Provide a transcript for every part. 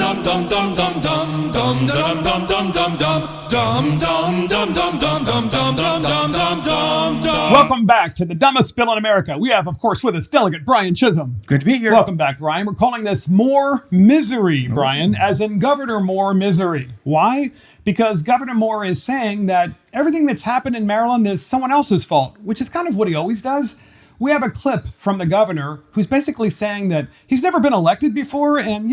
Welcome back to the dumbest bill in America. We have, of course, with us Delegate Brian Chisholm. Good to be here. Welcome back, Brian. We're calling this Moore Misery, Brian, as in Governor Moore Misery. Why? Because Governor Moore is saying that everything that's happened in Maryland is someone else's fault, which is kind of what he always does. We have a clip from the governor who's basically saying that he's never been elected before and,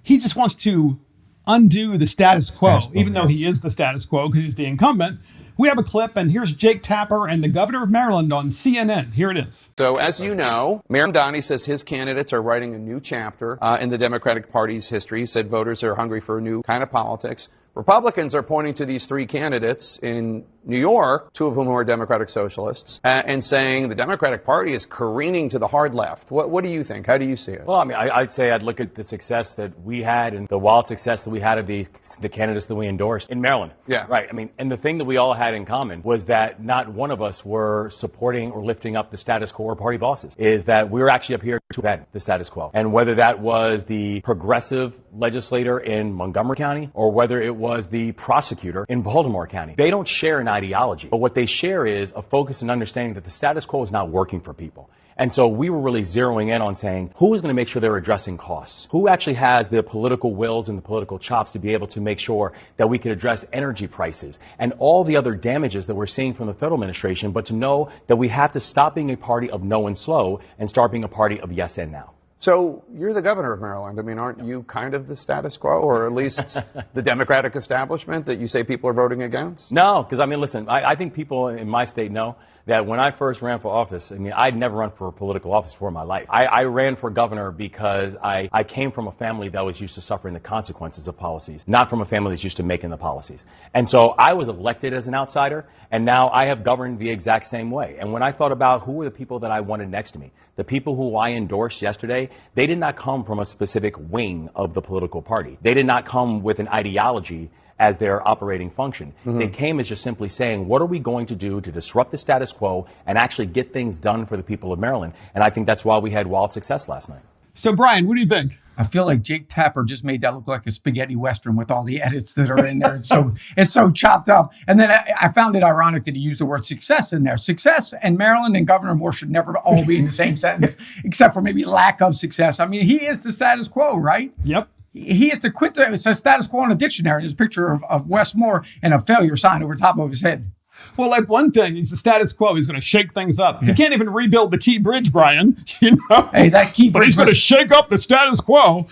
he just wants to undo the status quo, even though he is the status quo because he's the incumbent. We have a clip, and here's Jake Tapper and the governor of Maryland on CNN. Here it is. So, as you know, Mayor Donnie says his candidates are writing a new chapter in the Democratic Party's history. He said voters are hungry for a new kind of politics. Republicans are pointing to these three candidates in New York, two of whom are Democratic socialists, and saying the Democratic Party is careening to the hard left. What do you think? How do you see it? Well, I mean, I'd say I'd look at the success that we had and the wild success that we had of the candidates that we endorsed in Maryland. Yeah. Right. I mean, and the thing that we all had in common was that not one of us were supporting or lifting up the status quo or party bosses, is that we were actually up here to defend the status quo. And whether that was the progressive legislator in Montgomery County or whether it was the prosecutor in Baltimore County, they don't share an ideology, but what they share is a focus and understanding that the status quo is not working for people. And so we were really zeroing in on saying, who is going to make sure they're addressing costs? Who actually has the political wills and the political chops to be able to make sure that we could address energy prices and all the other damages that we're seeing from the federal administration, but to know that we have to stop being a party of no and slow and start being a party of yes and now. So you're the governor of Maryland. I mean, aren't you kind of the status quo, or at least the Democratic establishment that you say people are voting against? No, because I mean, listen, I think people in my state know that when I first ran for office, I mean, I'd never run for a political office before in my life. I ran for governor because I came from a family that was used to suffering the consequences of policies, not from a family that's used to making the policies. And so I was elected as an outsider, and now I have governed the exact same way. And when I thought about who were the people that I wanted next to me, the people who I endorsed yesterday, they did not come from a specific wing of the political party. They did not come with an ideology as their operating function. They came as just simply saying, what are we going to do to disrupt the status quo and actually get things done for the people of Maryland? And I think that's why we had wild success last night. So, Brian, what do you think? I feel like Jake Tapper just made that look like a spaghetti western with all the edits that are in there. It's so chopped up. And then I found it ironic that he used the word success in there. Success and Maryland and Governor Moore should never all be in the same sentence, except for maybe lack of success. I mean, he is the status quo, right? Yep. He is the it says status quo in a dictionary. There's a picture of Wes Moore and a failure sign over top of his head. Well, like one thing, he's the status quo. He's going to shake things up. He can't even rebuild the Key Bridge, Brian. Hey, that Key Bridge. But he's going to shake up the status quo.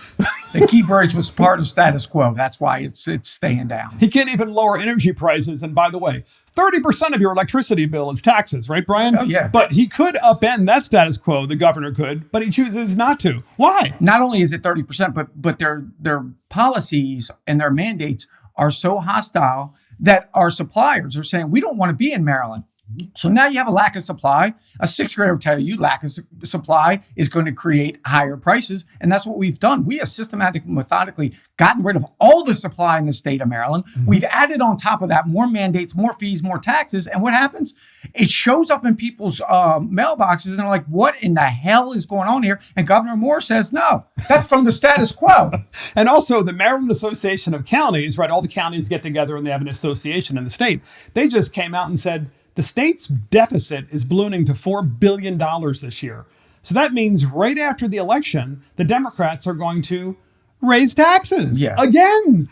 The Key Bridge was part of status quo. That's why it's staying down. He can't even lower energy prices. And by the way, 30% of your electricity bill is taxes, right, Brian? Oh, yeah. But he could upend that status quo, the governor could, but he chooses not to. Why? Not only is it 30%, but their policies and their mandates are so hostile that our suppliers are saying, we don't want to be in Maryland. So now you have a lack of supply. A sixth grader will tell you lack of supply is going to create higher prices. And that's what we've done. We have systematically, methodically gotten rid of all the supply in the state of Maryland. We've added on top of that more mandates, more fees, more taxes. And what happens? It shows up in people's mailboxes and they're like, what in the hell is going on here? And Governor Moore says, no, that's from the status quo. And also the Maryland Association of Counties, right? All the counties get together and they have an association in the state. They just came out and said, the state's deficit is ballooning to $4 billion this year. So that means right after the election, the Democrats are going to raise taxes. Yeah. Again.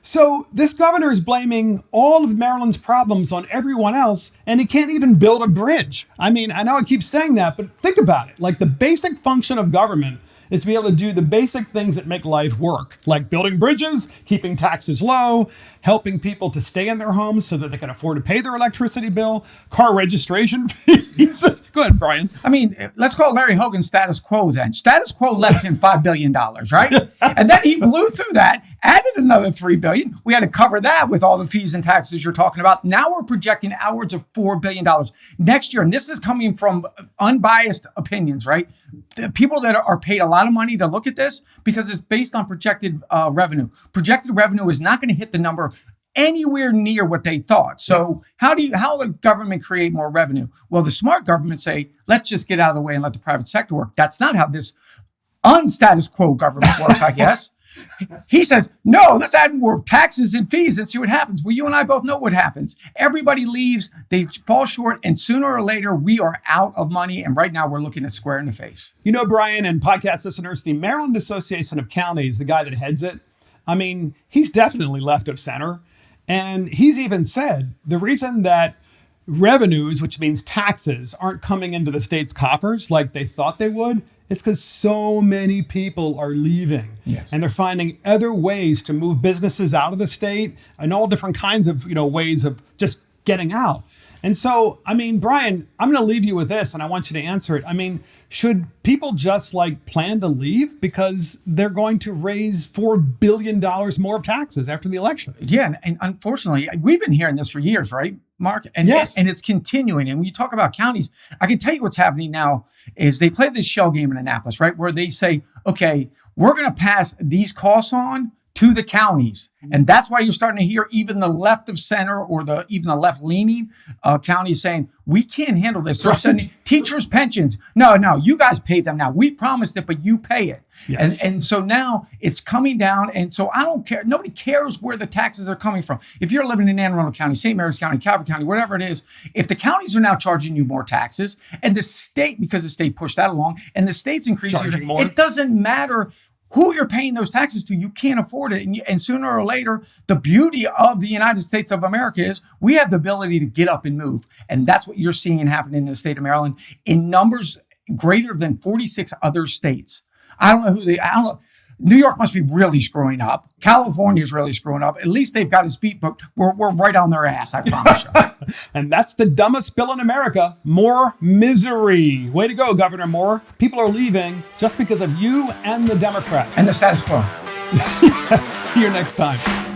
So this governor is blaming all of Maryland's problems on everyone else, and he can't even build a bridge. I mean, I know I keep saying that, but think about it. Like the basic function of government is to be able to do the basic things that make life work, like building bridges, keeping taxes low, helping people to stay in their homes so that they can afford to pay their electricity bill, car registration fees. Go ahead, Brian. I mean, let's call Larry Hogan status quo then. Status quo left him $5 billion, right? And then he blew through that, added another $3 billion. We had to cover that with all the fees and taxes you're talking about. Now we're projecting outwards of $4 billion next year. And this is coming from unbiased opinions, right? The people that are paid a lot of money to look at this because it's based on projected revenue. Projected revenue is not going to hit the number anywhere near what they thought. So how will the government create more revenue? Well, the smart government say, let's just get out of the way and let the private sector work. That's not how this unstatus quo government works, I guess. He says, no, let's add more taxes and fees and see what happens. Well, you and I both know what happens. Everybody leaves, they fall short, and sooner or later, we are out of money. And right now, we're looking at square in the face. You know, Brian, and podcast listeners, the Maryland Association of Counties, the guy that heads it, I mean, he's definitely left of center. And he's even said the reason that revenues, which means taxes, aren't coming into the state's coffers like they thought they would, it's because so many people are leaving. Yes. And they're finding other ways to move businesses out of the state and all different kinds of, ways of just getting out. And so, I mean, Brian, I'm going to leave you with this and I want you to answer it. I mean, should people just plan to leave because they're going to raise $4 billion more of taxes after the election? Yeah. And unfortunately, we've been hearing this for years, right, Mark? And yes. And it's continuing. And when you talk about counties, I can tell you what's happening now is they play this shell game in Annapolis, right? Where they say, okay, we're going to pass these costs on to the counties. And that's why you're starting to hear even the left of center or even the left leaning counties saying, we can't handle this. They're sending teachers' pensions. No, you guys pay them now. We promised it, but you pay it. Yes. And so now it's coming down. And so I don't care. Nobody cares where the taxes are coming from. If you're living in Anne Arundel County, St. Mary's County, Calvert County, whatever it is, if the counties are now charging you more taxes and the state, because the state pushed that along and the state's increasing more, it doesn't matter who you're paying those taxes to. You can't afford it. And sooner or later, the beauty of the United States of America is we have the ability to get up and move. And that's what you're seeing happen in the state of Maryland in numbers greater than 46 other states. I don't know. New York must be really screwing up. California is really screwing up. At least they've got his feet, but we're right on their ass, I promise you. And that's the dumbest bill in America. More misery. Way to go, Governor Moore. People are leaving just because of you and the Democrats. And the status quo. See you next time.